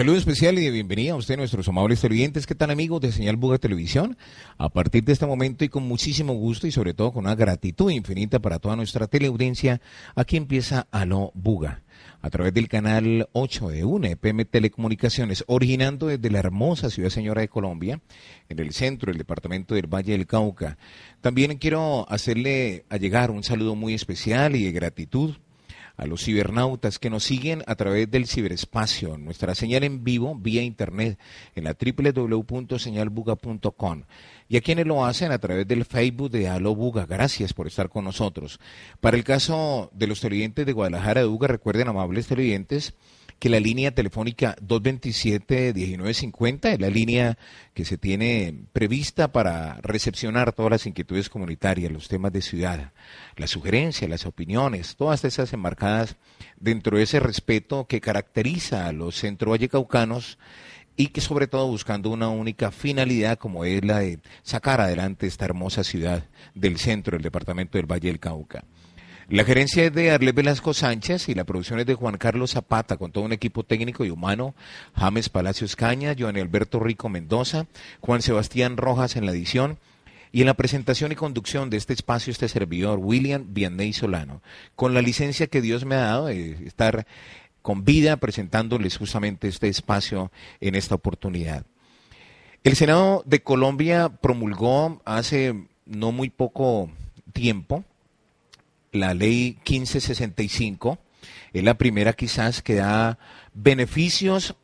saludo especial y de bienvenida a usted, nuestros amables televidentes. ¿Qué tal, amigos de Señal Buga Televisión? A partir de este momento y con muchísimo gusto y sobre todo con una gratitud infinita para toda nuestra teleaudiencia, aquí empieza Aló Buga, a través del canal 8 de UNE PM Telecomunicaciones, originando desde la hermosa ciudad señora de Colombia, en el centro del departamento del Valle del Cauca. También quiero hacerle llegar un saludo muy especial y de gratitud a los cibernautas que nos siguen a través del ciberespacio, nuestra señal en vivo vía internet en la www.señalbuga.com, y a quienes lo hacen a través del Facebook de Aló Buga. Gracias por estar con nosotros. Para el caso de los televidentes de Guadalajara de Buga, recuerden, amables televidentes, que la línea telefónica 227-1950 es la línea que se tiene prevista para recepcionar todas las inquietudes comunitarias, los temas de ciudad, las sugerencias, las opiniones, todas esas enmarcadas dentro de ese respeto que caracteriza a los centrovallecaucanos y que sobre todo buscando una única finalidad, como es la de sacar adelante esta hermosa ciudad del centro del departamento del Valle del Cauca. La gerencia es de Arlet Velasco Sánchez y la producción es de Juan Carlos Zapata, con todo un equipo técnico y humano: James Palacios Caña, Johnny Alberto Rico Mendoza, Juan Sebastián Rojas en la edición, y en la presentación y conducción de este espacio, este servidor, William Vianney Solano, con la licencia que Dios me ha dado de estar con vida presentándoles justamente este espacio en esta oportunidad. El Senado de Colombia promulgó hace no muy poco tiempo la ley 1565, es la primera quizás que da beneficios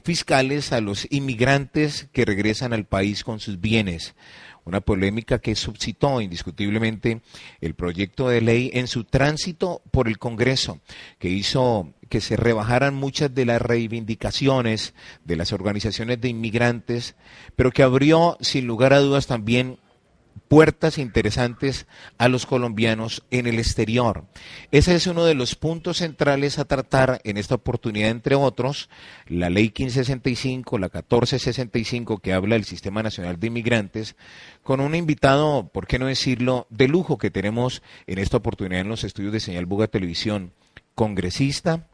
fiscales a los inmigrantes que regresan al país con sus bienes. Una polémica que suscitó indiscutiblemente el proyecto de ley en su tránsito por el Congreso, que hizo que se rebajaran muchas de las reivindicaciones de las organizaciones de inmigrantes, pero que abrió sin lugar a dudas también puertas interesantes a los colombianos en el exterior. Ese es uno de los puntos centrales a tratar en esta oportunidad, entre otros, la ley 1565, la 1465, que habla del Sistema Nacional de Inmigrantes, con un invitado, por qué no decirlo, de lujo que tenemos en esta oportunidad en los estudios de Señal Buga Televisión, congresista,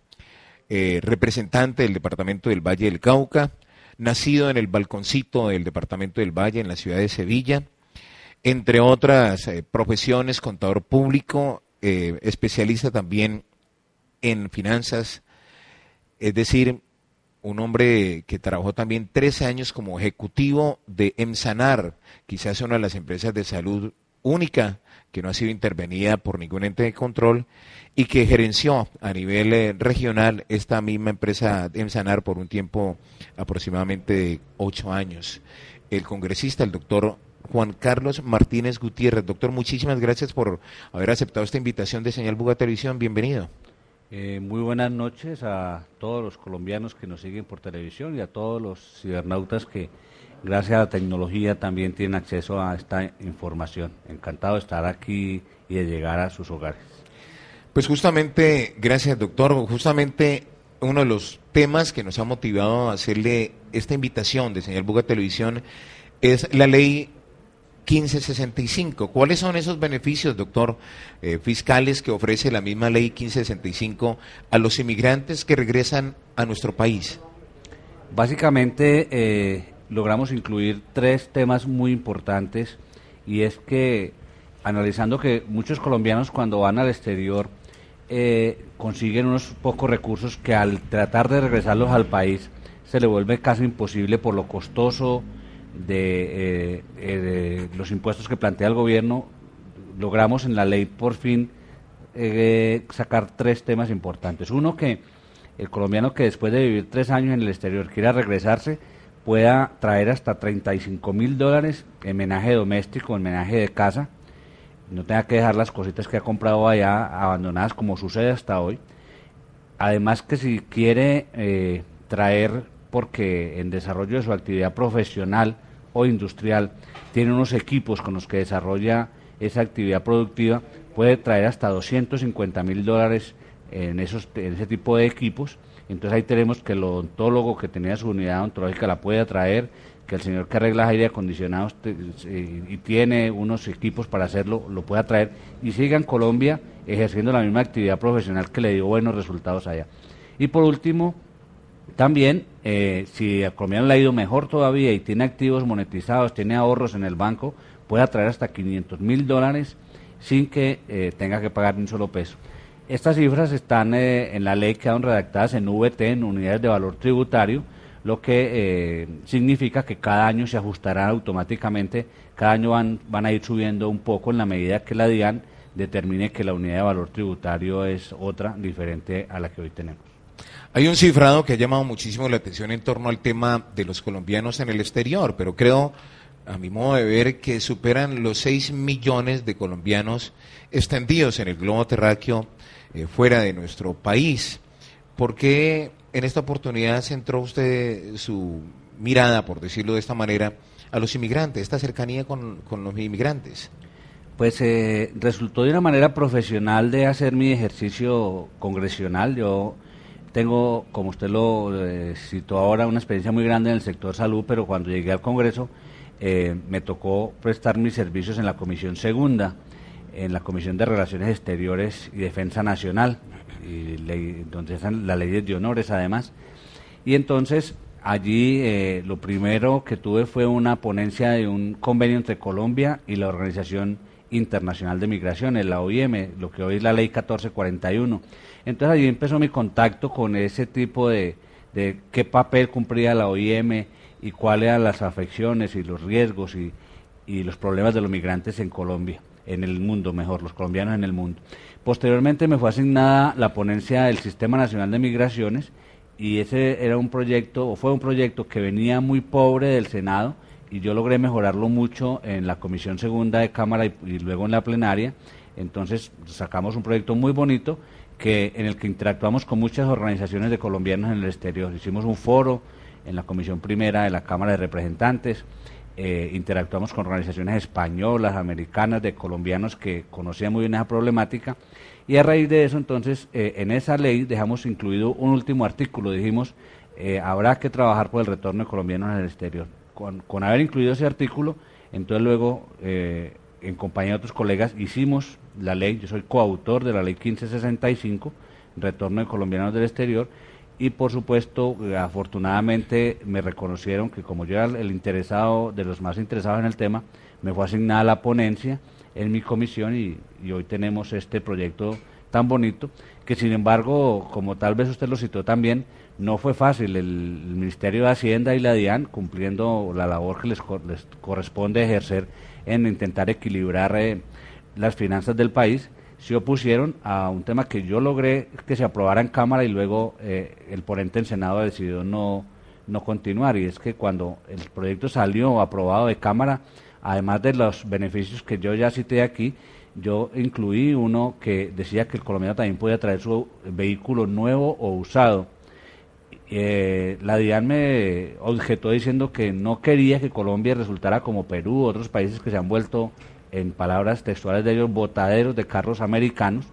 representante del departamento del Valle del Cauca, nacido en el balconcito del departamento del Valle, en la ciudad de Sevilla, entre otras profesiones, contador público, especialista también en finanzas, es decir, un hombre que trabajó también 13 años como ejecutivo de Emsanar, quizás una de las empresas de salud única que no ha sido intervenida por ningún ente de control y que gerenció a nivel regional esta misma empresa de Emsanar por un tiempo aproximadamente de 8 años. El congresista, el doctor Juan Carlos Martínez Gutiérrez. Doctor, muchísimas gracias por haber aceptado esta invitación de Señal Buga Televisión. Bienvenido. Muy buenas noches a todos los colombianos que nos siguen por televisión y a todos los cibernautas que, gracias a la tecnología, también tienen acceso a esta información. Encantado de estar aquí y de llegar a sus hogares. Pues justamente, gracias, doctor, justamente uno de los temas que nos ha motivado a hacerle esta invitación de Señal Buga Televisión es la ley 1565. ¿Cuáles son esos beneficios, doctor, fiscales que ofrece la misma ley 1565 a los inmigrantes que regresan a nuestro país? Básicamente logramos incluir 3 temas muy importantes, y es que, analizando que muchos colombianos cuando van al exterior consiguen unos pocos recursos que al tratar de regresarlos al país se le vuelve casi imposible por lo costoso de los impuestos que plantea el gobierno. Logramos en la ley por fin sacar 3 temas importantes. Uno, que el colombiano que después de vivir 3 años en el exterior quiera regresarse pueda traer hasta $35.000 en menaje doméstico, en menaje de casa, no tenga que dejar las cositas que ha comprado allá abandonadas como sucede hasta hoy. Además, que si quiere traer, porque en desarrollo de su actividad profesional o industrial tiene unos equipos con los que desarrolla esa actividad productiva, puede traer hasta $250.000 en ese tipo de equipos. Entonces ahí tenemos que el odontólogo que tenía su unidad odontológica la puede traer, que el señor que arregla aire acondicionado y tiene unos equipos para hacerlo, lo pueda traer y siga en Colombia ejerciendo la misma actividad profesional que le dio buenos resultados allá. Y por último, También, si al colombiano le ha ido mejor todavía y tiene activos monetizados, tiene ahorros en el banco, puede atraer hasta $500.000 sin que tenga que pagar ni un solo peso. Estas cifras están en la ley, quedaron redactadas en VT, en unidades de valor tributario, lo que significa que cada año se ajustarán automáticamente, cada año van a ir subiendo un poco en la medida que la DIAN determine que la unidad de valor tributario es otra, diferente a la que hoy tenemos. Hay un cifrado que ha llamado muchísimo la atención en torno al tema de los colombianos en el exterior, pero creo, a mi modo de ver, que superan los 6 millones de colombianos extendidos en el globo terráqueo fuera de nuestro país. ¿Por qué en esta oportunidad centró usted su mirada, por decirlo de esta manera, a los inmigrantes, esta cercanía con los inmigrantes? Pues resultó de una manera profesional de hacer mi ejercicio congresional. Yo tengo, como usted lo citó ahora, una experiencia muy grande en el sector salud, pero cuando llegué al Congreso me tocó prestar mis servicios en la Comisión Segunda, en la Comisión de Relaciones Exteriores y Defensa Nacional, donde están las leyes de honores además. Y entonces allí lo primero que tuve fue una ponencia de un convenio entre Colombia y la Organización Internacional de Migraciones, la OIM, lo que hoy es la Ley 1441. Entonces allí empezó mi contacto con ese tipo de qué papel cumplía la OIM y cuáles eran las afecciones y los riesgos y los problemas de los migrantes en Colombia, en el mundo mejor, los colombianos en el mundo. Posteriormente me fue asignada la ponencia del Sistema Nacional de Migraciones y ese era un proyecto, o fue un proyecto que venía muy pobre del Senado y yo logré mejorarlo mucho en la Comisión Segunda de Cámara y luego en la plenaria. Entonces sacamos un proyecto muy bonito en el que interactuamos con muchas organizaciones de colombianos en el exterior. Hicimos un foro en la Comisión Primera de la Cámara de Representantes, interactuamos con organizaciones españolas, americanas, de colombianos que conocían muy bien esa problemática, y a raíz de eso entonces en esa ley dejamos incluido un último artículo. Dijimos habrá que trabajar por el retorno de colombianos en el exterior. Con haber incluido ese artículo, entonces luego en compañía de otros colegas hicimos la ley. Yo soy coautor de la ley 1565, retorno de colombianos del exterior, y por supuesto afortunadamente me reconocieron que como yo era el interesado, de los más interesados en el tema, me fue asignada la ponencia en mi comisión y hoy tenemos este proyecto tan bonito que, sin embargo, como tal vez usted lo citó también, no fue fácil. El Ministerio de Hacienda y la DIAN, cumpliendo la labor que les corresponde ejercer en intentar equilibrar las finanzas del país, se opusieron a un tema que yo logré que se aprobara en Cámara y luego el ponente en Senado decidió no continuar. Y es que cuando el proyecto salió aprobado de Cámara, además de los beneficios que yo ya cité aquí, yo incluí uno que decía que el colombiano también podía traer su vehículo nuevo o usado. La DIAN me objetó diciendo que no quería que Colombia resultara como Perú, otros países que se han vuelto, en palabras textuales de ellos, botaderos de carros americanos.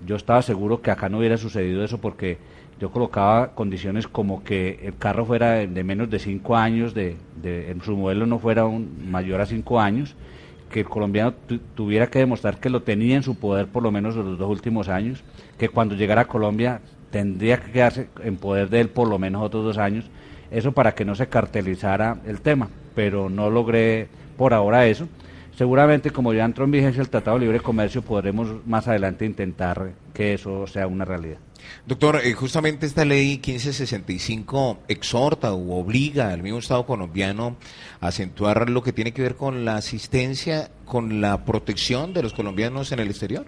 Yo estaba seguro que acá no hubiera sucedido eso, porque yo colocaba condiciones como que el carro fuera de menos de 5 años, en su modelo no fuera mayor a 5 años, que el colombiano tuviera que demostrar que lo tenía en su poder por lo menos los 2 últimos años, que cuando llegara a Colombia tendría que quedarse en poder de él por lo menos otros 2 años, eso para que no se cartelizara el tema, pero no logré por ahora eso. Seguramente, como ya entró en vigencia el Tratado de Libre Comercio, podremos más adelante intentar que eso sea una realidad. Doctor, justamente esta ley 1565 exhorta u obliga al mismo Estado colombiano a acentuar lo que tiene que ver con la asistencia, con la protección de los colombianos en el exterior.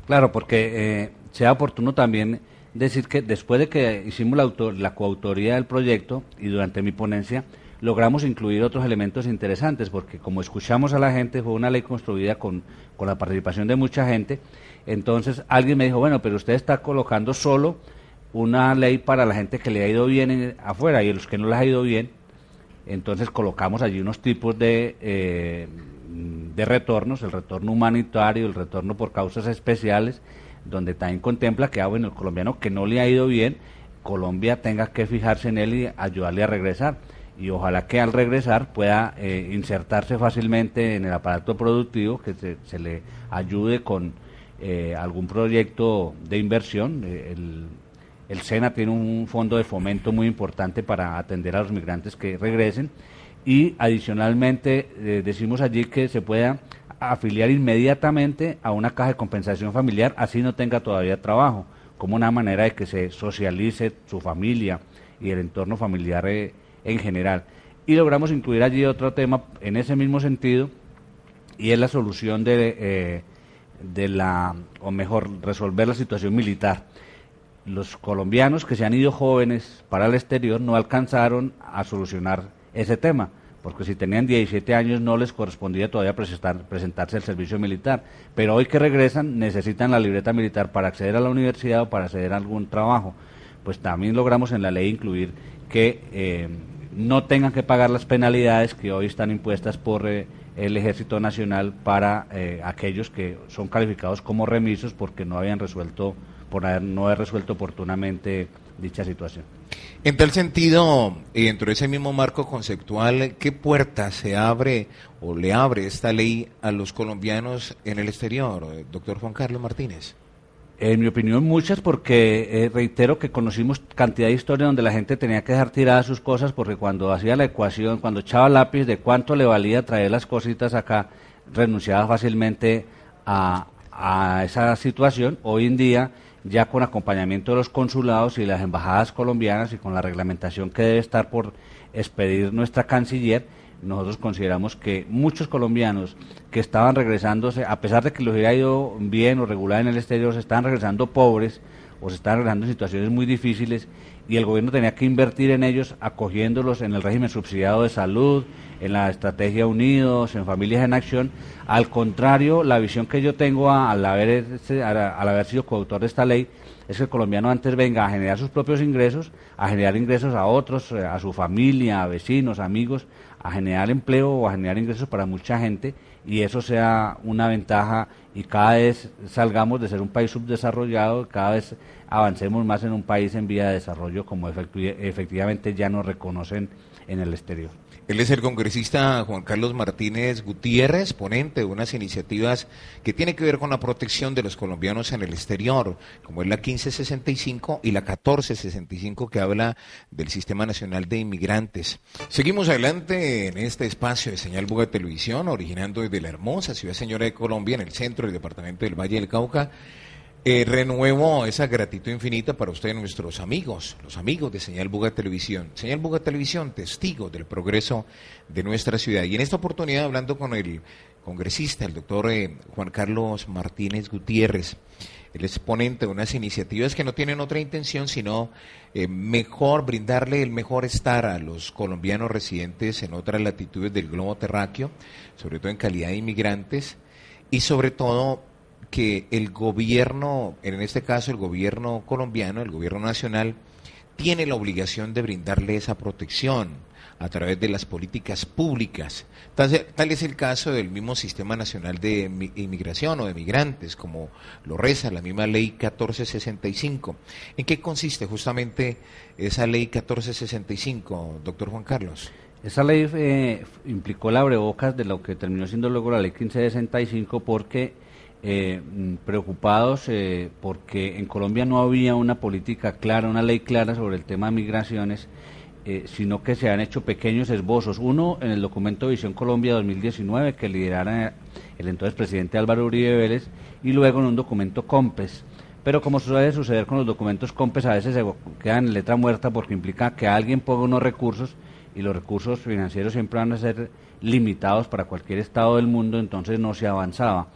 Claro, porque sea oportuno también decir que después de que hicimos la coautoría del proyecto y durante mi ponencia, logramos incluir otros elementos interesantes, porque como escuchamos a la gente, fue una ley construida con la participación de mucha gente. Entonces alguien me dijo, bueno, pero usted está colocando solo una ley para la gente que le ha ido bien afuera, y a los que no les ha ido bien, entonces colocamos allí unos tipos de retornos, el retorno humanitario, el retorno por causas especiales, donde también contempla que, bueno, el colombiano que no le ha ido bien, Colombia tenga que fijarse en él y ayudarle a regresar. Y ojalá que al regresar pueda insertarse fácilmente en el aparato productivo, que se le ayude con algún proyecto de inversión. el SENA tiene un fondo de fomento muy importante para atender a los migrantes que regresen, y adicionalmente decimos allí que se pueda afiliar inmediatamente a una caja de compensación familiar, así no tenga todavía trabajo, como una manera de que se socialice su familia y el entorno familiar en general. Y logramos incluir allí otro tema en ese mismo sentido, y es la solución o mejor, resolver la situación militar. Los colombianos que se han ido jóvenes para el exterior no alcanzaron a solucionar ese tema, porque si tenían 17 años no les correspondía todavía presentarse al servicio militar, pero hoy que regresan necesitan la libreta militar para acceder a la universidad o para acceder a algún trabajo. Pues también logramos en la ley incluir que no tengan que pagar las penalidades que hoy están impuestas por el Ejército Nacional para aquellos que son calificados como remisos porque no habían resuelto, no haber resuelto oportunamente dicha situación. En tal sentido, dentro de ese mismo marco conceptual, ¿qué puerta se abre o le abre esta ley a los colombianos en el exterior, doctor Juan Carlos Martínez? En mi opinión, muchas, porque reitero que conocimos cantidad de historias donde la gente tenía que dejar tiradas sus cosas, porque cuando hacía la ecuación, cuando echaba lápiz de cuánto le valía traer las cositas acá, renunciaba fácilmente a esa situación. Hoy en día, ya con acompañamiento de los consulados y las embajadas colombianas y con la reglamentación que debe estar por expedir nuestra canciller, nosotros consideramos que muchos colombianos que estaban regresándose, a pesar de que les hubiera ido bien o regular en el exterior, se estaban regresando pobres o se estaban regresando en situaciones muy difíciles, y el gobierno tenía que invertir en ellos, acogiéndolos en el régimen subsidiado de salud, en la estrategia Unidos, en Familias en Acción. Al contrario, la visión que yo tengo al haber sido coautor de esta ley es que el colombiano antes venga a generar sus propios ingresos, a generar ingresos a otros, a su familia, a vecinos, amigos, a generar empleo o a generar ingresos para mucha gente, y eso sea una ventaja, y cada vez salgamos de ser un país subdesarrollado, cada vez avancemos más en un país en vía de desarrollo, como efectivamente ya nos reconocen en el exterior. Él es el congresista Juan Carlos Martínez Gutiérrez, ponente de unas iniciativas que tienen que ver con la protección de los colombianos en el exterior, como es la 1565 y la 1465, que habla del Sistema Nacional de Inmigrantes. Seguimos adelante en este espacio de Señal Buga Televisión, originando desde la hermosa ciudad señora de Colombia, en el centro del departamento del Valle del Cauca. Renuevo esa gratitud infinita para ustedes, nuestros amigos, los amigos de Señal Buga Televisión. Señal Buga Televisión, testigo del progreso de nuestra ciudad. Y en esta oportunidad, hablando con el congresista, el doctor Juan Carlos Martínez Gutiérrez, el exponente de unas iniciativas que no tienen otra intención sino brindarle el mejor estar a los colombianos residentes en otras latitudes del globo terráqueo, sobre todo en calidad de inmigrantes, y sobre todo que el gobierno, en este caso el gobierno colombiano, el gobierno nacional, tiene la obligación de brindarle esa protección a través de las políticas públicas. Tal es el caso del mismo Sistema Nacional de Inmigración o de Migrantes, como lo reza la misma Ley 1465. ¿En qué consiste justamente esa Ley 1465, doctor Juan Carlos? Esa ley implicó el abrebocas de lo que terminó siendo luego la Ley 1565, porque preocupados porque en Colombia no había una política clara, una ley clara sobre el tema de migraciones, sino que se han hecho pequeños esbozos. Uno en el documento Visión Colombia 2019, que liderara el entonces presidente Álvaro Uribe Vélez, y luego en un documento COMPES. Pero como suele suceder con los documentos COMPES, a veces se quedan en letra muerta porque implica que alguien ponga unos recursos, y los recursos financieros siempre van a ser limitados para cualquier estado del mundo, entonces no se avanzaba.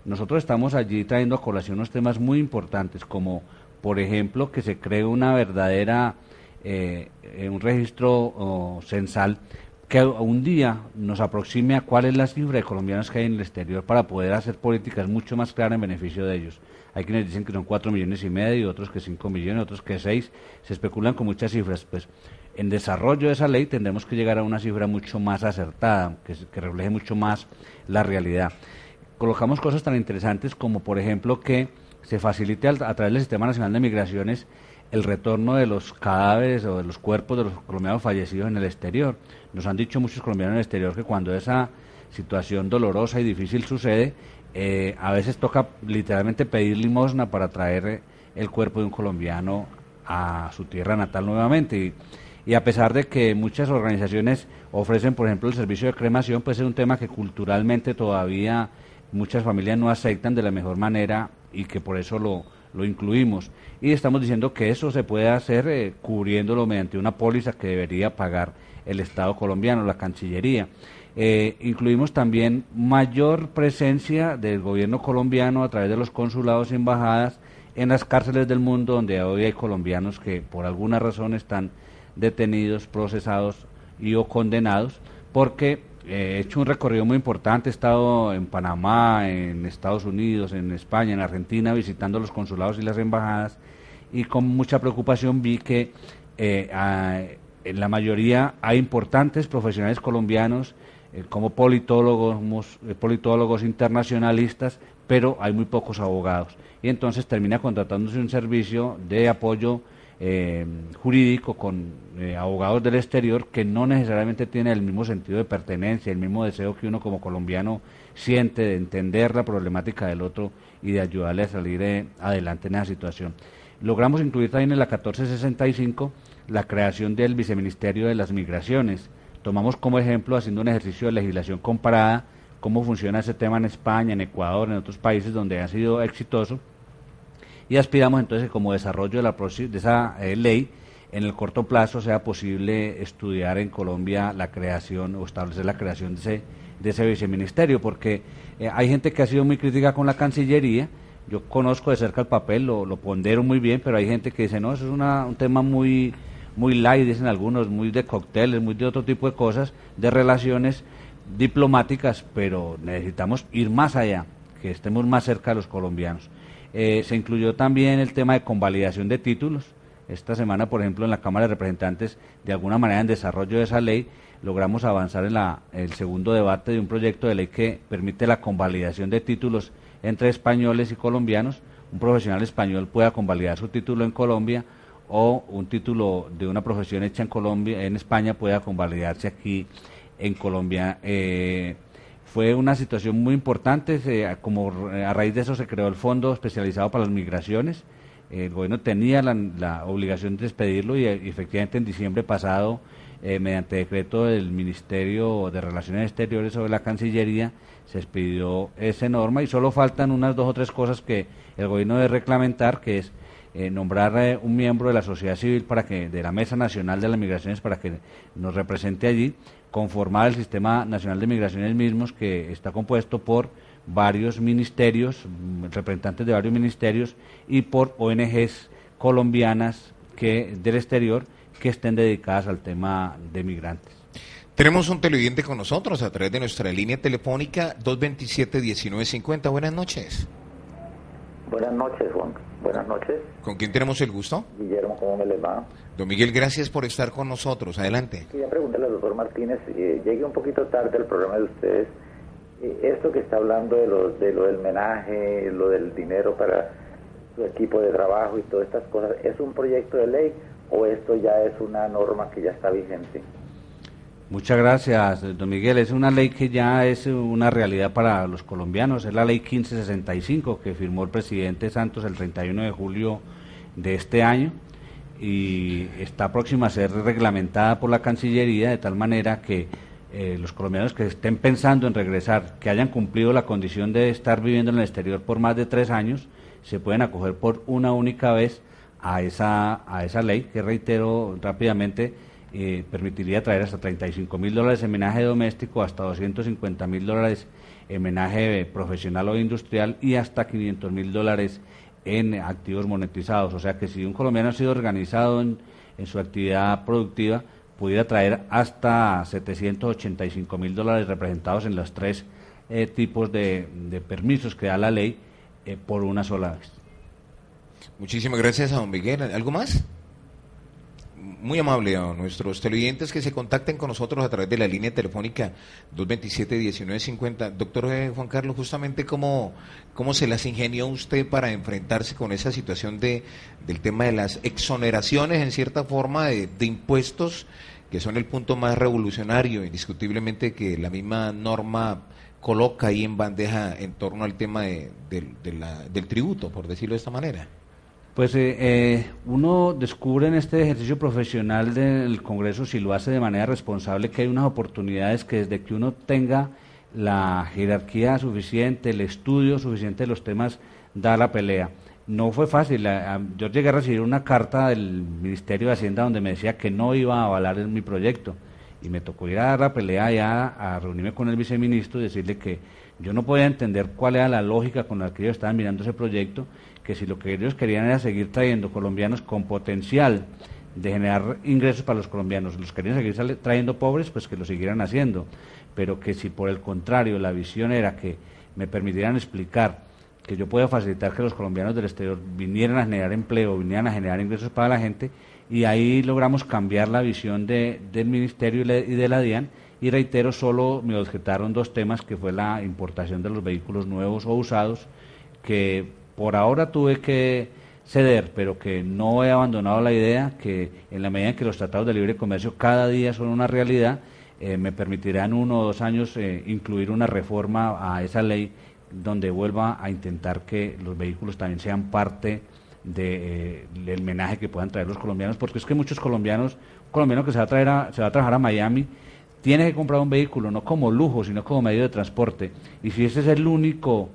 Nosotros estamos allí trayendo a colación unos temas muy importantes, como por ejemplo que se cree una verdadera, un registro censal que un día nos aproxime a cuál es la cifra de colombianos que hay en el exterior, para poder hacer políticas mucho más claras en beneficio de ellos. Hay quienes dicen que son 4,5 millones, otros que 5 millones, otros que 6, se especulan con muchas cifras. Pues en desarrollo de esa ley tendremos que llegar a una cifra mucho más acertada, que refleje mucho más la realidad. Colocamos cosas tan interesantes como, por ejemplo, que se facilite a través del Sistema Nacional de Migraciones el retorno de los cadáveres o de los cuerpos de los colombianos fallecidos en el exterior. Nos han dicho muchos colombianos en el exterior que cuando esa situación dolorosa y difícil sucede, a veces toca literalmente pedir limosna para traer el cuerpo de un colombiano a su tierra natal nuevamente. Y a pesar de que muchas organizaciones ofrecen, por ejemplo, el servicio de cremación, pues es un tema que culturalmente todavía muchas familias no aceptan de la mejor manera y que por eso lo incluimos. Y estamos diciendo que eso se puede hacer cubriéndolo mediante una póliza que debería pagar el Estado colombiano, la Cancillería. Incluimos también mayor presencia del gobierno colombiano a través de los consulados y embajadas en las cárceles del mundo, donde hoy hay colombianos que por alguna razón están detenidos, procesados y o condenados, porque he hecho un recorrido muy importante, he estado en Panamá, en Estados Unidos, en España, en Argentina, visitando los consulados y las embajadas, y con mucha preocupación vi que en la mayoría hay importantes profesionales colombianos como politólogos internacionalistas, pero hay muy pocos abogados, y entonces termina contratándose un servicio de apoyo jurídico con abogados del exterior que no necesariamente tiene el mismo sentido de pertenencia, el mismo deseo que uno como colombiano siente de entender la problemática del otro y de ayudarle a salir adelante en esa situación. Logramos incluir también en la 1465 la creación del Viceministerio de las Migraciones. Tomamos como ejemplo, haciendo un ejercicio de legislación comparada, cómo funciona ese tema en España, en Ecuador, en otros países donde ha sido exitoso, y aspiramos entonces que como desarrollo de esa ley, en el corto plazo sea posible estudiar en Colombia la creación o establecer la creación de ese viceministerio, porque hay gente que ha sido muy crítica con la Cancillería. Yo conozco de cerca el papel, lo pondero muy bien, pero hay gente que dice, no, eso es un tema muy light, dicen algunos, muy de cócteles, muy de otro tipo de cosas, de relaciones diplomáticas, pero necesitamos ir más allá, que estemos más cerca de los colombianos. Se incluyó también el tema de convalidación de títulos. Esta semana, por ejemplo, en la Cámara de Representantes, de alguna manera en desarrollo de esa ley, logramos avanzar en el segundo debate de un proyecto de ley que permite la convalidación de títulos entre españoles y colombianos. Un profesional español pueda convalidar su título en Colombia, o un título de una profesión hecha en Colombia, en España, pueda convalidarse aquí en Colombia. Fue una situación muy importante, a raíz de eso se creó el Fondo Especializado para las Migraciones. El gobierno tenía la obligación de expedirlo y efectivamente en diciembre pasado, mediante decreto del Ministerio de Relaciones Exteriores sobre la Cancillería, se expidió esa norma y solo faltan unas 2 o 3 cosas que el gobierno debe reglamentar, que es nombrar un miembro de la sociedad civil de la Mesa Nacional de las Migraciones para que nos represente allí, conformar el Sistema Nacional de Migraciones mismos, que está compuesto por varios ministerios, representantes de varios ministerios, y por ONGs colombianas del exterior que estén dedicadas al tema de migrantes. Tenemos un televidente con nosotros a través de nuestra línea telefónica 227-1950. Buenas noches. Buenas noches, Juan. Buenas noches. ¿Con quién tenemos el gusto? Guillermo, ¿cómo me les va? Don Miguel, gracias por estar con nosotros. Adelante. Quería preguntarle al doctor Martínez, llegué un poquito tarde al programa de ustedes. Esto que está hablando de lo del menaje, lo del dinero para su equipo de trabajo y todas estas cosas, ¿es un proyecto de ley o esto ya es una norma que ya está vigente? Muchas gracias, don Miguel. Es una ley que ya es una realidad para los colombianos. Es la ley 1565 que firmó el presidente Santos el 31 de julio de este año y está próxima a ser reglamentada por la Cancillería, de tal manera que los colombianos que estén pensando en regresar, que hayan cumplido la condición de estar viviendo en el exterior por más de 3 años, se pueden acoger por una única vez a esa ley, que reitero rápidamente, permitiría traer hasta $35.000 en menaje doméstico, hasta $250.000 en menaje profesional o industrial y hasta $500.000 en activos monetizados. O sea que si un colombiano ha sido organizado en su actividad productiva, pudiera traer hasta $785.000 representados en los 3 tipos de permisos que da la ley por una sola vez. Muchísimas gracias a don Miguel. ¿Algo más? Muy amable a nuestros televidentes que se contacten con nosotros a través de la línea telefónica 227-1950. Doctor Juan Carlos, justamente cómo se las ingenió usted para enfrentarse con esa situación del tema de las exoneraciones, en cierta forma, de impuestos, que son el punto más revolucionario, indiscutiblemente, que la misma norma coloca ahí en bandeja en torno al tema del tributo, por decirlo de esta manera. Pues uno descubre en este ejercicio profesional del Congreso, si lo hace de manera responsable, que hay unas oportunidades que desde que uno tenga la jerarquía suficiente, el estudio suficiente de los temas, da la pelea. No fue fácil. Yo llegué a recibir una carta del Ministerio de Hacienda donde me decía que no iba a avalar mi proyecto. Y me tocó ir a dar la pelea ya, a reunirme con el viceministro y decirle que yo no podía entender cuál era la lógica con la que ellos estaban mirando ese proyecto, que si lo que ellos querían era seguir trayendo colombianos con potencial de generar ingresos para los colombianos, los querían seguir trayendo pobres, pues que lo siguieran haciendo, pero que si por el contrario la visión era que me permitieran explicar que yo podía facilitar que los colombianos del exterior vinieran a generar empleo, vinieran a generar ingresos para la gente, y ahí logramos cambiar la visión del Ministerio y de la DIAN, y reitero, solo me objetaron dos temas, que fue la importación de los vehículos nuevos o usados, que por ahora tuve que ceder, pero que no he abandonado la idea, que en la medida en que los tratados de libre comercio cada día son una realidad, me permitirá en 1 o 2 años incluir una reforma a esa ley donde vuelva a intentar que los vehículos también sean parte del menaje que puedan traer los colombianos, porque es que muchos colombianos, un colombiano que se va a trabajar a Miami, tiene que comprar un vehículo, no como lujo, sino como medio de transporte, y si ese es el único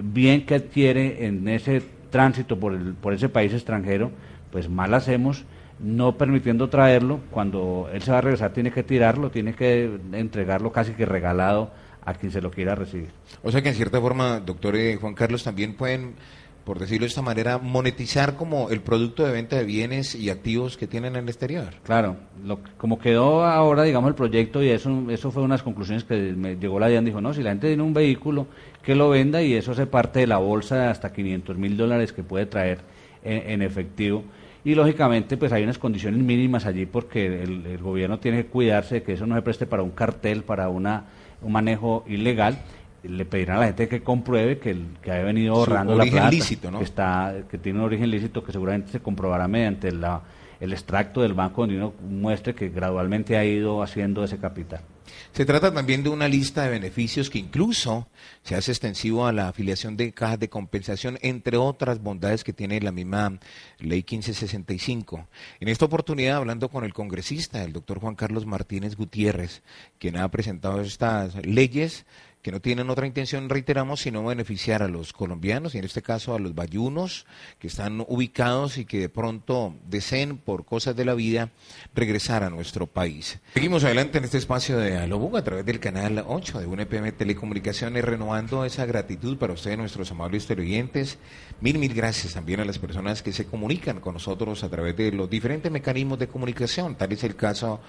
bien que adquiere en ese tránsito por ese país extranjero, pues mal hacemos no permitiendo traerlo. Cuando él se va a regresar tiene que tirarlo, tiene que entregarlo casi que regalado a quien se lo quiera recibir. O sea que en cierta forma, doctor Juan Carlos, también pueden, por decirlo de esta manera, monetizar como el producto de venta de bienes y activos que tienen en el exterior. Claro, como quedó ahora, digamos, el proyecto, y eso fue unas conclusiones que me llegó la DIAN, dijo, no, si la gente tiene un vehículo, que lo venda, y eso hace parte de la bolsa de hasta $500,000 que puede traer en efectivo. Y lógicamente pues hay unas condiciones mínimas allí, porque el gobierno tiene que cuidarse de que eso no se preste para un cartel, para un manejo ilegal. Le pedirán a la gente que compruebe que ha venido ahorrando la plata, lícito, ¿no? que tiene un origen lícito, que seguramente se comprobará mediante el extracto del banco, donde uno muestre que gradualmente ha ido haciendo ese capital. Se trata también de una lista de beneficios que incluso se hace extensivo a la afiliación de cajas de compensación, entre otras bondades que tiene la misma Ley 1565. En esta oportunidad, hablando con el congresista, el doctor Juan Carlos Martínez Gutiérrez, quien ha presentado estas leyes, que no tienen otra intención, reiteramos, sino beneficiar a los colombianos, y en este caso a los bayunos, que están ubicados y que de pronto deseen, por cosas de la vida, regresar a nuestro país. Seguimos adelante en este espacio de Aló Buga, a través del canal 8 de UNEPM Telecomunicaciones, renovando esa gratitud para ustedes, nuestros amables televidentes. Mil gracias también a las personas que se comunican con nosotros a través de los diferentes mecanismos de comunicación, tal es el caso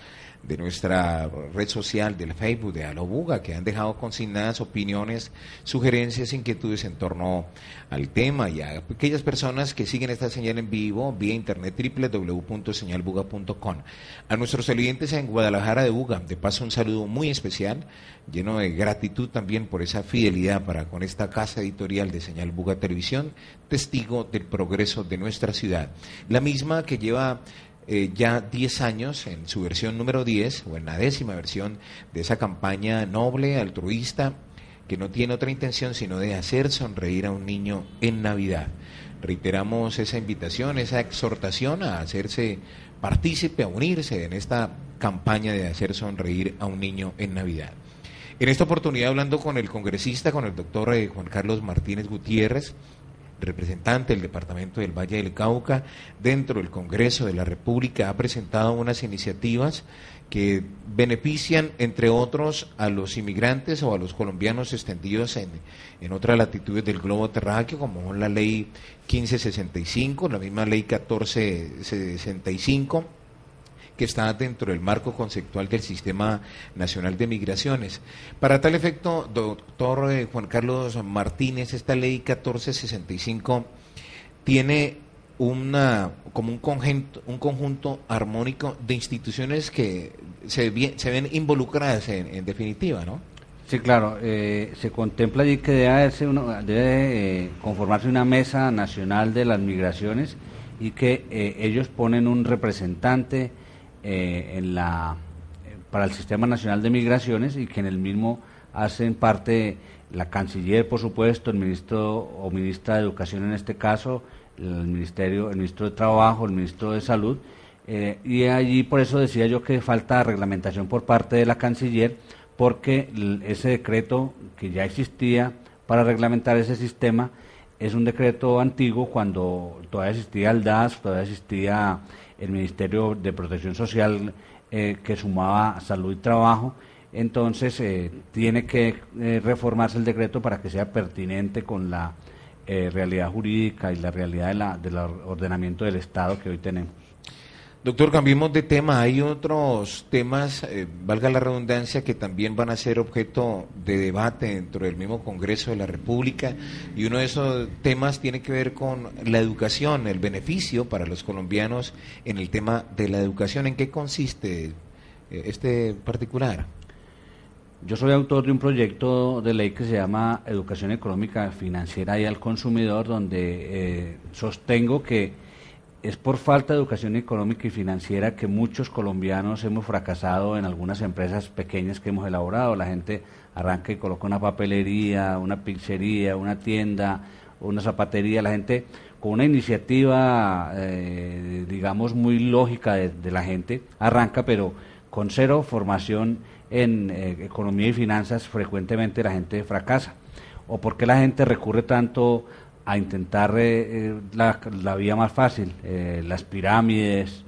de nuestra red social, del Facebook de Aló Buga, que han dejado consignadas opiniones, sugerencias, inquietudes en torno al tema, y a aquellas personas que siguen esta señal en vivo vía internet www.señalbuga.com. A nuestros televidentes en Guadalajara de Buga, de paso un saludo muy especial, lleno de gratitud también por esa fidelidad para con esta casa editorial de Señal Buga Televisión, testigo del progreso de nuestra ciudad, la misma que lleva ya 10 años en su versión número 10, o en la 10ª versión de esa campaña noble, altruista, que no tiene otra intención sino de hacer sonreír a un niño en Navidad. Reiteramos esa invitación, esa exhortación a hacerse partícipe, a unirse en esta campaña de hacer sonreír a un niño en Navidad. En esta oportunidad, hablando con el congresista, con el doctor Juan Carlos Martínez Gutiérrez, representante del Departamento del Valle del Cauca, dentro del Congreso de la República, ha presentado unas iniciativas que benefician, entre otros, a los inmigrantes o a los colombianos extendidos en otras latitudes del globo terráqueo, como la Ley 1565, la misma Ley 1465, que está dentro del marco conceptual del Sistema Nacional de Migraciones. Para tal efecto, doctor Juan Carlos Martínez, esta ley 1465 tiene como un conjunto armónico de instituciones que se ven involucradas en definitiva, ¿no? Sí, claro. Se contempla allí que debe conformarse una mesa nacional de las migraciones, y que ellos ponen un representante para el Sistema Nacional de Migraciones, y que en el mismo hacen parte la canciller, por supuesto, el ministro o ministra de Educación en este caso, el ministro de Trabajo, el ministro de Salud, y allí por eso decía yo que falta reglamentación por parte de la canciller, porque ese decreto que ya existía para reglamentar ese sistema es un decreto antiguo cuando todavía existía el DAS, todavía existía el Ministerio de Protección Social que sumaba Salud y Trabajo. Entonces tiene que reformarse el decreto para que sea pertinente con la realidad jurídica y la realidad del ordenamiento del Estado que hoy tenemos. Doctor, cambiemos de tema. Hay otros temas, valga la redundancia, que también van a ser objeto de debate dentro del mismo Congreso de la República, y uno de esos temas tiene que ver con la educación, el beneficio para los colombianos en el tema de la educación. ¿En qué consiste este particular? Yo soy autor de un proyecto de ley que se llama Educación Económica, Financiera y al Consumidor, donde sostengo que es por falta de educación económica y financiera que muchos colombianos hemos fracasado en algunas empresas pequeñas que hemos elaborado. La gente arranca y coloca una papelería, una pizzería, una tienda, una zapatería. La gente con una iniciativa, digamos, muy lógica de la gente, arranca, pero con cero formación en economía y finanzas, frecuentemente la gente fracasa. ¿O por qué la gente recurre tanto a intentar la vía más fácil, las pirámides,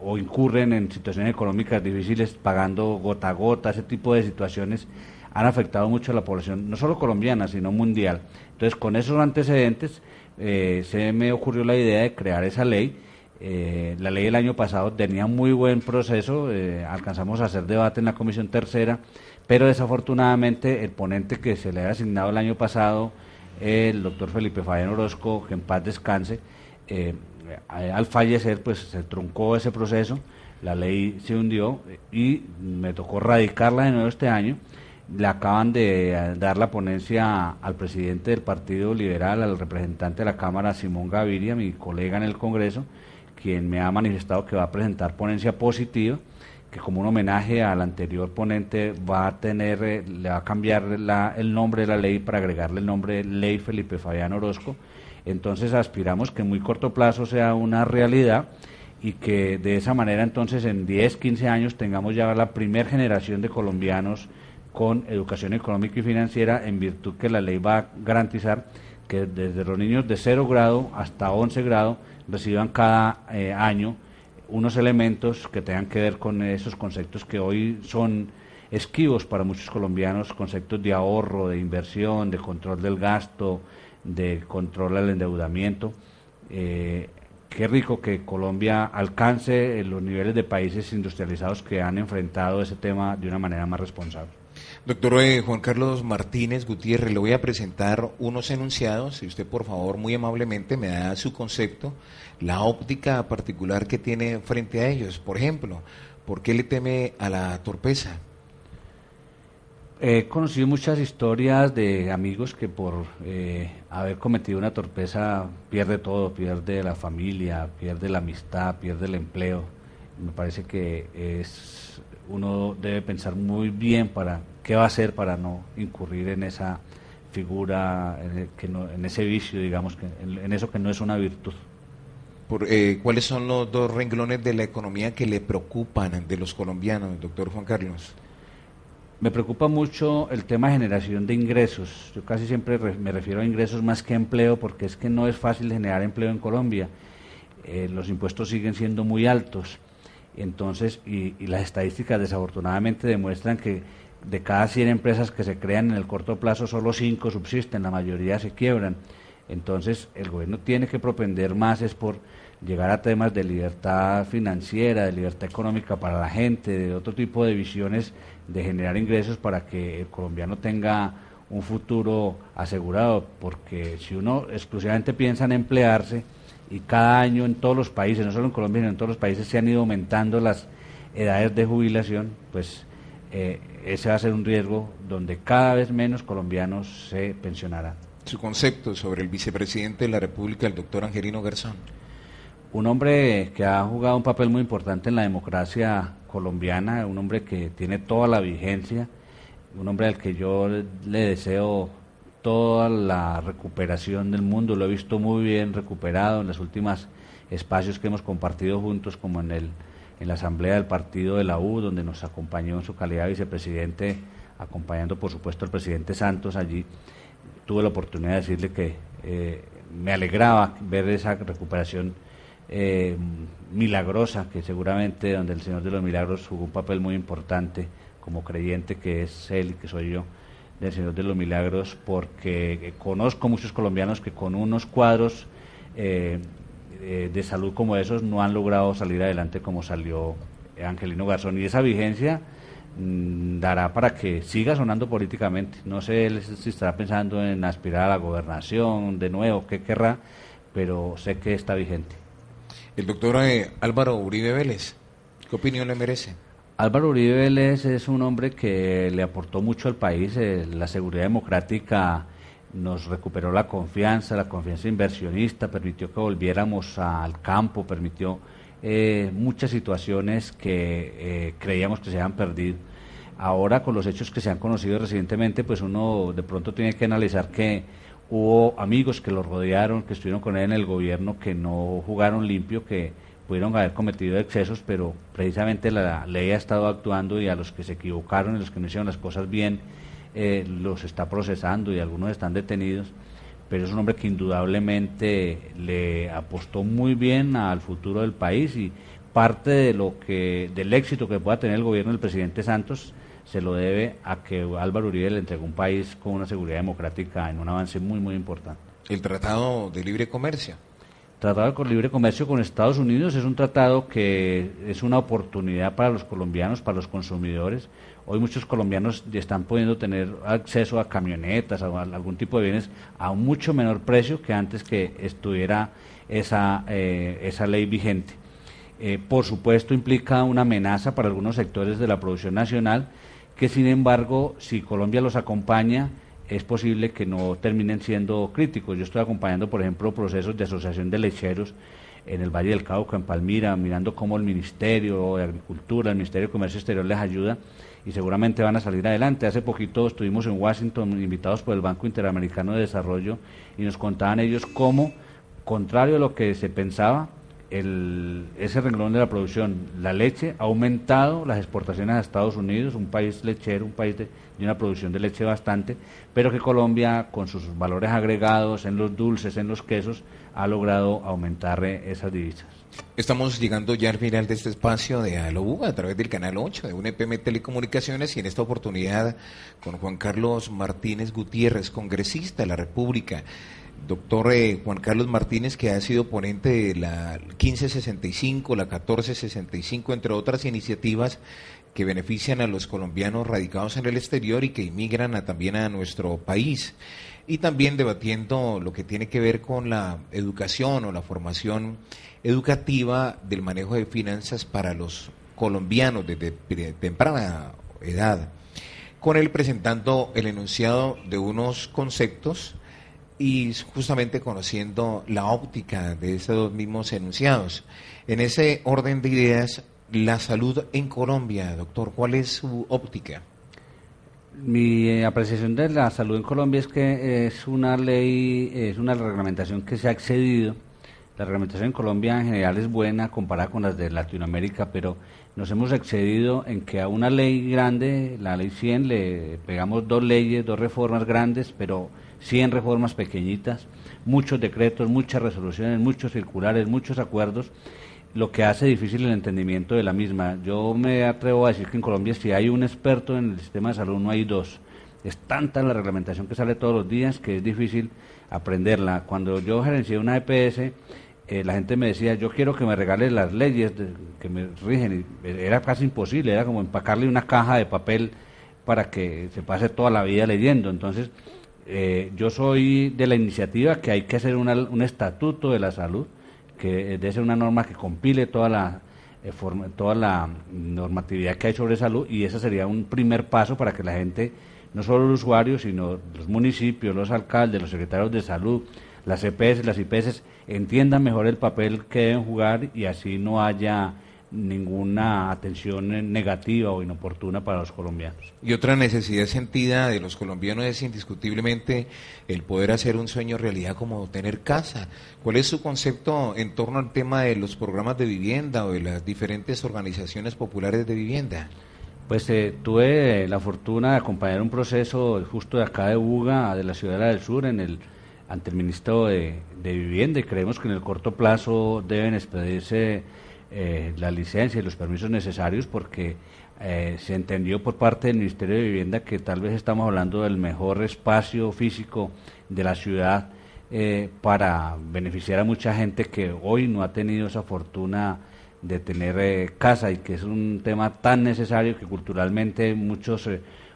o incurren en situaciones económicas difíciles pagando gota a gota? Ese tipo de situaciones han afectado mucho a la población, no solo colombiana, sino mundial. Entonces, con esos antecedentes, se me ocurrió la idea de crear esa ley. La ley del año pasado tenía muy buen proceso, alcanzamos a hacer debate en la Comisión Tercera, pero desafortunadamente el ponente que se le había asignado el año pasado, el doctor Felipe Fabián Orozco, que en paz descanse, al fallecer pues se truncó ese proceso, la ley se hundió y me tocó radicarla de nuevo este año. Le acaban de dar la ponencia al presidente del Partido Liberal, al representante de la Cámara, Simón Gaviria, mi colega en el Congreso, quien me ha manifestado que va a presentar ponencia positiva, que como un homenaje al anterior ponente va a tener, le va a cambiar el nombre de la ley para agregarle el nombre de Ley Felipe Fabián Orozco. Entonces aspiramos que en muy corto plazo sea una realidad y que de esa manera entonces en 10, 15 años tengamos ya la primera generación de colombianos con educación económica y financiera, en virtud que la ley va a garantizar que desde los niños de 0 grado hasta 11 grado reciban cada año unos elementos que tengan que ver con esos conceptos que hoy son esquivos para muchos colombianos, conceptos de ahorro, de inversión, de control del gasto, de control del endeudamiento. Qué rico que Colombia alcance los niveles de países industrializados que han enfrentado ese tema de una manera más responsable. Doctor Juan Carlos Martínez Gutiérrez, le voy a presentar unos enunciados, si usted por favor muy amablemente me da su concepto, la óptica particular que tiene frente a ellos. Por ejemplo, ¿por qué le teme a la torpeza? He conocido muchas historias de amigos que por haber cometido una torpeza pierde todo, pierde la familia, pierde la amistad, pierde el empleo. Me parece que uno debe pensar muy bien para qué va a hacer para no incurrir en esa figura, en ese vicio, digamos, en eso que no es una virtud. ¿Cuáles son los dos renglones de la economía que le preocupan de los colombianos, doctor Juan Carlos? Me preocupa mucho el tema de generación de ingresos. Yo casi siempre me refiero a ingresos más que a empleo, porque es que no es fácil generar empleo en Colombia. Los impuestos siguen siendo muy altos. Entonces, y las estadísticas desafortunadamente demuestran que de cada 100 empresas que se crean en el corto plazo, solo 5 subsisten, la mayoría se quiebran. Entonces, el gobierno tiene que propender más es por llegar a temas de libertad financiera, de libertad económica para la gente, de otro tipo de visiones de generar ingresos para que el colombiano tenga un futuro asegurado, porque si uno exclusivamente piensa en emplearse, y cada año en todos los países, no solo en Colombia, sino en todos los países se han ido aumentando las edades de jubilación, pues ese va a ser un riesgo donde cada vez menos colombianos se pensionarán. Su concepto sobre el vicepresidente de la República, el doctor Angelino Garzón. Un hombre que ha jugado un papel muy importante en la democracia colombiana, un hombre que tiene toda la vigencia, un hombre al que yo le deseo toda la recuperación del mundo, lo he visto muy bien recuperado en los últimos espacios que hemos compartido juntos, como en la asamblea del partido de la U, donde nos acompañó en su calidad de vicepresidente, acompañando por supuesto al presidente Santos allí. Tuve la oportunidad de decirle que me alegraba ver esa recuperación milagrosa, que seguramente donde el Señor de los Milagros jugó un papel muy importante, como creyente que es él y que soy yo, del Señor de los Milagros, porque conozco muchos colombianos que con unos cuadros de salud como esos no han logrado salir adelante como salió Angelino Garzón, y esa vigencia dará para que siga sonando políticamente. No sé él si estará pensando en aspirar a la gobernación de nuevo, qué querrá, pero sé que está vigente. El doctor Álvaro Uribe Vélez, ¿qué opinión le merece? Álvaro Uribe Vélez es un hombre que le aportó mucho al país. La seguridad democrática nos recuperó la confianza inversionista, permitió que volviéramos al campo, permitió muchas situaciones que creíamos que se habían perdido. Ahora, con los hechos que se han conocido recientemente, pues uno de pronto tiene que analizar que hubo amigos que lo rodearon, que estuvieron con él en el gobierno, que no jugaron limpio, que pudieron haber cometido excesos, pero precisamente la ley ha estado actuando, y a los que se equivocaron y los que no hicieron las cosas bien los está procesando, y algunos están detenidos. Pero es un hombre que indudablemente le apostó muy bien al futuro del país, y parte del éxito que pueda tener el gobierno del presidente Santos se lo debe a que Álvaro Uribe le entregó un país con una seguridad democrática en un avance muy, muy importante. El Tratado de Libre Comercio. Tratado de Libre Comercio con Estados Unidos es un tratado que es una oportunidad para los colombianos, para los consumidores. Hoy muchos colombianos ya están pudiendo tener acceso a camionetas, a algún tipo de bienes a un mucho menor precio que antes que estuviera esa ley vigente. Por supuesto implica una amenaza para algunos sectores de la producción nacional, que sin embargo, si Colombia los acompaña, es posible que no terminen siendo críticos. Yo estoy acompañando, por ejemplo, procesos de asociación de lecheros en el Valle del Cauca, en Palmira, mirando cómo el Ministerio de Agricultura, el Ministerio de Comercio Exterior les ayuda, y seguramente van a salir adelante. Hace poquito estuvimos en Washington, invitados por el Banco Interamericano de Desarrollo, y nos contaban ellos cómo, contrario a lo que se pensaba, ese renglón de la producción, la leche, ha aumentado las exportaciones a Estados Unidos, un país lechero, un país de una producción de leche bastante, pero que Colombia, con sus valores agregados en los dulces, en los quesos, ha logrado aumentar esas divisas. Estamos llegando ya al final de este espacio de Alobu a través del canal 8 de UNPM Telecomunicaciones, y en esta oportunidad con Juan Carlos Martínez Gutiérrez, congresista de la República. Doctor Juan Carlos Martínez, que ha sido ponente de la 1565, la 1465, entre otras iniciativas que benefician a los colombianos radicados en el exterior y que inmigran también a nuestro país. Y también debatiendo lo que tiene que ver con la educación o la formación educativa del manejo de finanzas para los colombianos desde temprana edad, con él presentando el enunciado de unos conceptos y justamente conociendo la óptica de esos mismos enunciados. En ese orden de ideas, la salud en Colombia, doctor, ¿cuál es su óptica? Mi apreciación de la salud en Colombia es que es una ley, es una reglamentación que se ha excedido. La reglamentación en Colombia en general es buena comparada con las de Latinoamérica, pero nos hemos excedido en que a una ley grande, la ley 100, le pegamos dos leyes, dos reformas grandes, pero 100 reformas pequeñitas, muchos decretos, muchas resoluciones, muchos circulares, muchos acuerdos, lo que hace difícil el entendimiento de la misma. Yo me atrevo a decir que en Colombia, si hay un experto en el sistema de salud, no hay dos. Es tanta la reglamentación que sale todos los días que es difícil aprenderla. Cuando yo gerencié una EPS, la gente me decía, yo quiero que me regales las leyes que me rigen, y era casi imposible, era como empacarle una caja de papel para que se pase toda la vida leyendo. Entonces, yo soy de la iniciativa que hay que hacer un estatuto de la salud, que debe ser una norma que compile toda la normatividad que hay sobre salud, y ese sería un primer paso para que la gente, no solo los usuarios, sino los municipios, los alcaldes, los secretarios de salud, las EPS, las IPS, entiendan mejor el papel que deben jugar, y así no haya ninguna atención negativa o inoportuna para los colombianos. Y otra necesidad sentida de los colombianos es indiscutiblemente el poder hacer un sueño realidad como tener casa. ¿Cuál es su concepto en torno al tema de los programas de vivienda o de las diferentes organizaciones populares de vivienda? Pues tuve la fortuna de acompañar un proceso justo de acá de Buga, de la Ciudadela del Sur, ante el Ministro de Vivienda, y creemos que en el corto plazo deben expedirse la licencia y los permisos necesarios, porque se entendió por parte del Ministerio de Vivienda que tal vez estamos hablando del mejor espacio físico de la ciudad para beneficiar a mucha gente que hoy no ha tenido esa fortuna de tener casa, y que es un tema tan necesario que culturalmente muchos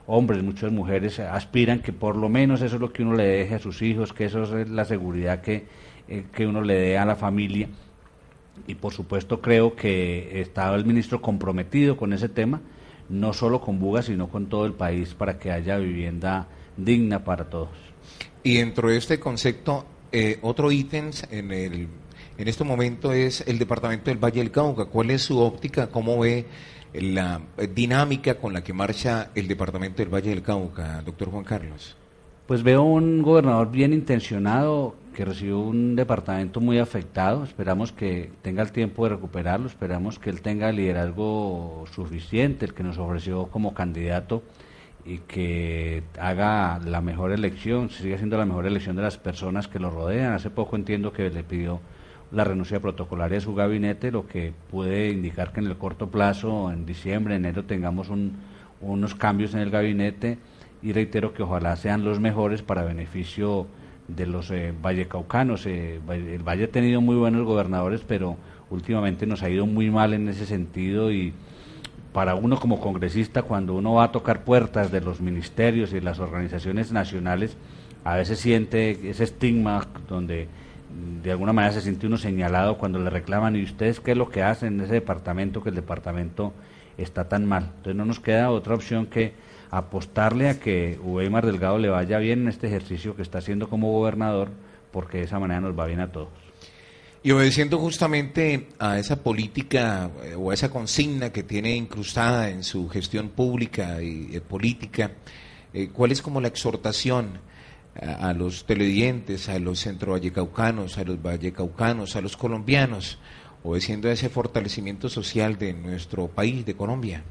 hombres, muchas mujeres aspiran que por lo menos eso es lo que uno le deje a sus hijos, que eso es la seguridad que uno le dé a la familia. Y por supuesto creo que estaba el ministro comprometido con ese tema, no solo con Buga, sino con todo el país, para que haya vivienda digna para todos. Y dentro de este concepto, otro ítem en este momento es el departamento del Valle del Cauca. ¿Cuál es su óptica? ¿Cómo ve la dinámica con la que marcha el departamento del Valle del Cauca, doctor Juan Carlos? Pues veo un gobernador bien intencionado, que recibió un departamento muy afectado. Esperamos que tenga el tiempo de recuperarlo, esperamos que él tenga el liderazgo suficiente, el que nos ofreció como candidato, y que haga la mejor elección, siga siendo la mejor elección de las personas que lo rodean. Hace poco entiendo que le pidió la renuncia protocolaria de su gabinete, lo que puede indicar que en el corto plazo, en diciembre, enero, tengamos unos cambios en el gabinete, y reitero que ojalá sean los mejores para beneficio de los vallecaucanos. El Valle ha tenido muy buenos gobernadores, pero últimamente nos ha ido muy mal en ese sentido, y para uno como congresista, cuando uno va a tocar puertas de los ministerios y de las organizaciones nacionales, a veces siente ese estigma donde de alguna manera se siente uno señalado cuando le reclaman: ¿y ustedes qué es lo que hacen en ese departamento, que el departamento está tan mal? Entonces no nos queda otra opción que apostarle a que Weimar Delgado le vaya bien en este ejercicio que está haciendo como gobernador, porque de esa manera nos va bien a todos. Y obedeciendo justamente a esa política o a esa consigna que tiene incrustada en su gestión pública y política, ¿cuál es como la exhortación a los televidentes, a los centrovallecaucanos, a los vallecaucanos, a los colombianos, obedeciendo a ese fortalecimiento social de nuestro país, de Colombia?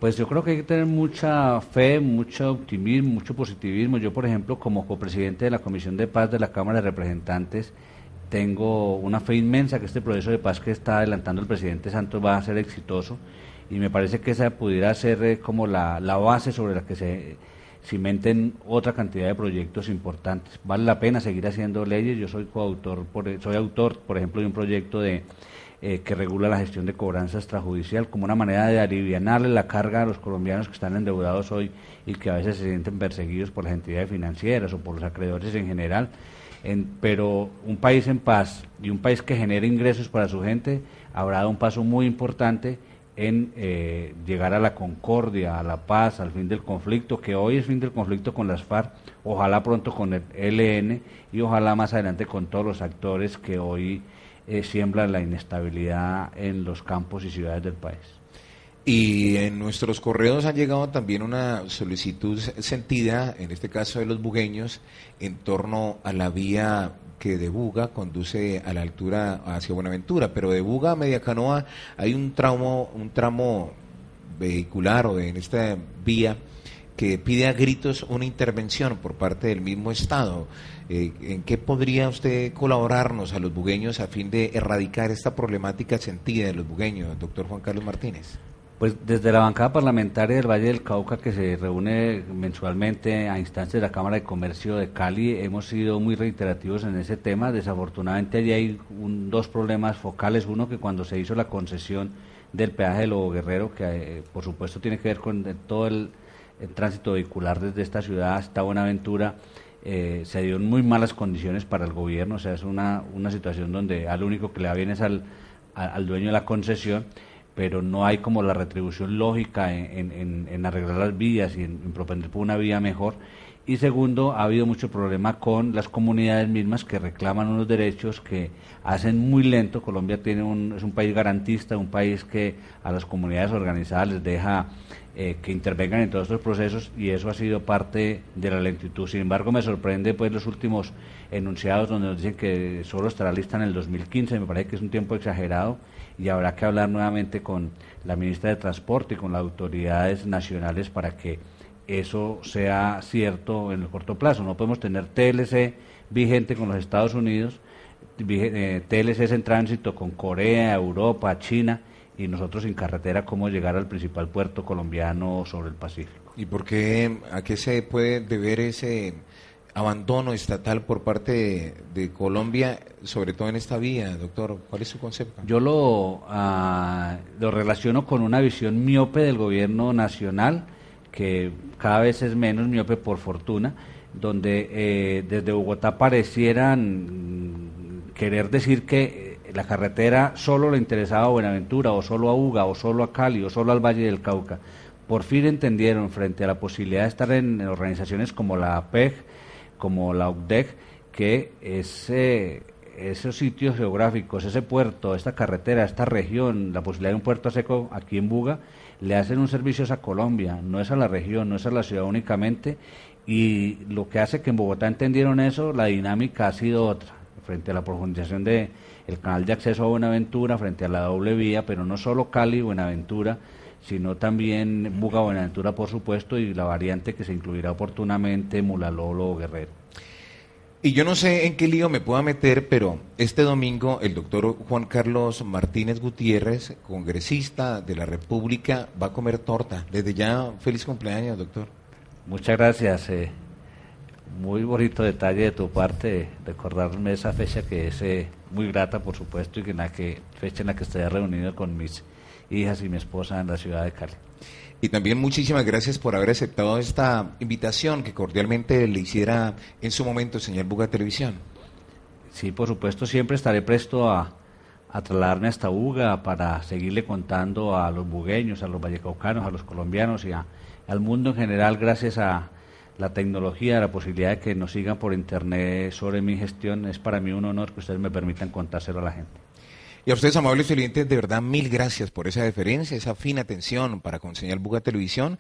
Pues yo creo que hay que tener mucha fe, mucho optimismo, mucho positivismo. Yo, por ejemplo, como copresidente de la Comisión de Paz de la Cámara de Representantes, tengo una fe inmensa que este proceso de paz que está adelantando el presidente Santos va a ser exitoso, y me parece que esa pudiera ser como la base sobre la que se cimenten otra cantidad de proyectos importantes. Vale la pena seguir haciendo leyes. Yo soy soy autor, por ejemplo, de un proyecto que regula la gestión de cobranza extrajudicial, como una manera de alivianarle la carga a los colombianos que están endeudados hoy y que a veces se sienten perseguidos por las entidades financieras o por los acreedores en general. Pero un país en paz y un país que genere ingresos para su gente habrá dado un paso muy importante en llegar a la concordia, a la paz, al fin del conflicto, que hoy es fin del conflicto con las FARC, ojalá pronto con el ELN, y ojalá más adelante con todos los actores que hoy siembran la inestabilidad en los campos y ciudades del país. Y en nuestros correos ha llegado también una solicitud sentida, en este caso de los bugueños, en torno a la vía que de Buga conduce a la altura hacia Buenaventura, pero de Buga a Mediacanoa hay un tramo vehicular o en esta vía que pide a gritos una intervención por parte del mismo Estado. ¿En qué podría usted colaborarnos a los bugueños a fin de erradicar esta problemática sentida de los bugueños, doctor Juan Carlos Martínez? Pues desde la bancada parlamentaria del Valle del Cauca, que se reúne mensualmente a instancias de la Cámara de Comercio de Cali, hemos sido muy reiterativos en ese tema. Desafortunadamente allí hay dos problemas focales. Uno, que cuando se hizo la concesión del peaje de Lobo Guerrero, que por supuesto tiene que ver con todo el tránsito vehicular desde esta ciudad hasta Buenaventura, se dio en muy malas condiciones para el gobierno. O sea, es una situación donde al único que le va bien es al dueño de la concesión, pero no hay como la retribución lógica en arreglar las vías y en propender por una vía mejor. Y segundo, ha habido mucho problema con las comunidades mismas que reclaman unos derechos que hacen muy lento. Colombia es un país garantista, un país que a las comunidades organizadas les deja que intervengan en todos estos procesos, y eso ha sido parte de la lentitud. Sin embargo, me sorprende pues los últimos enunciados donde nos dicen que solo estará lista en el 2015, me parece que es un tiempo exagerado, y habrá que hablar nuevamente con la ministra de Transporte y con las autoridades nacionales para que eso sea cierto en el corto plazo. No podemos tener TLC vigente con los Estados Unidos, TLCs en tránsito con Corea, Europa, China, y nosotros sin carretera, cómo llegar al principal puerto colombiano sobre el Pacífico. ¿Y por qué, a qué se puede deber ese abandono estatal por parte de Colombia, sobre todo en esta vía, doctor? ¿Cuál es su concepto? Yo lo relaciono con una visión miope del gobierno nacional, que cada vez es menos miope por fortuna, donde desde Bogotá parecieran querer decir que la carretera solo le interesaba a Buenaventura, o solo a Buga, o solo a Cali, o solo al Valle del Cauca. Por fin entendieron, frente a la posibilidad de estar en organizaciones como la APEC, como la UCDEC, que esos sitios geográficos, ese puerto, esta carretera, esta región, la posibilidad de un puerto seco aquí en Buga, le hacen un servicio a Colombia, no es a la región, no es a la ciudad únicamente, y lo que hace que en Bogotá entendieron eso, la dinámica ha sido otra, frente a la profundización del canal de acceso a Buenaventura, frente a la doble vía, pero no solo Cali, Buenaventura, sino también Buga, Buenaventura, por supuesto, y la variante que se incluirá oportunamente, Mulalolo o Guerrero. Y yo no sé en qué lío me pueda meter, pero este domingo el doctor Juan Carlos Martínez Gutiérrez, congresista de la República, va a comer torta. Desde ya, feliz cumpleaños, doctor. Muchas gracias. Muy bonito detalle de tu parte, recordarme esa fecha que es muy grata, por supuesto, y que fecha en la que estaré reunido con mis hijas y mi esposa en la ciudad de Cali. Y también muchísimas gracias por haber aceptado esta invitación que cordialmente le hiciera en su momento, señor Buga Televisión. Sí, por supuesto, siempre estaré presto a trasladarme hasta Buga para seguirle contando a los bugueños, a los vallecaucanos, a los colombianos y al mundo en general, gracias a la tecnología, la posibilidad de que nos sigan por internet sobre mi gestión. Es para mí un honor que ustedes me permitan contárselo a la gente. Y a ustedes, amables televidentes, de verdad, mil gracias por esa deferencia, esa fina atención para con señal Buga Televisión.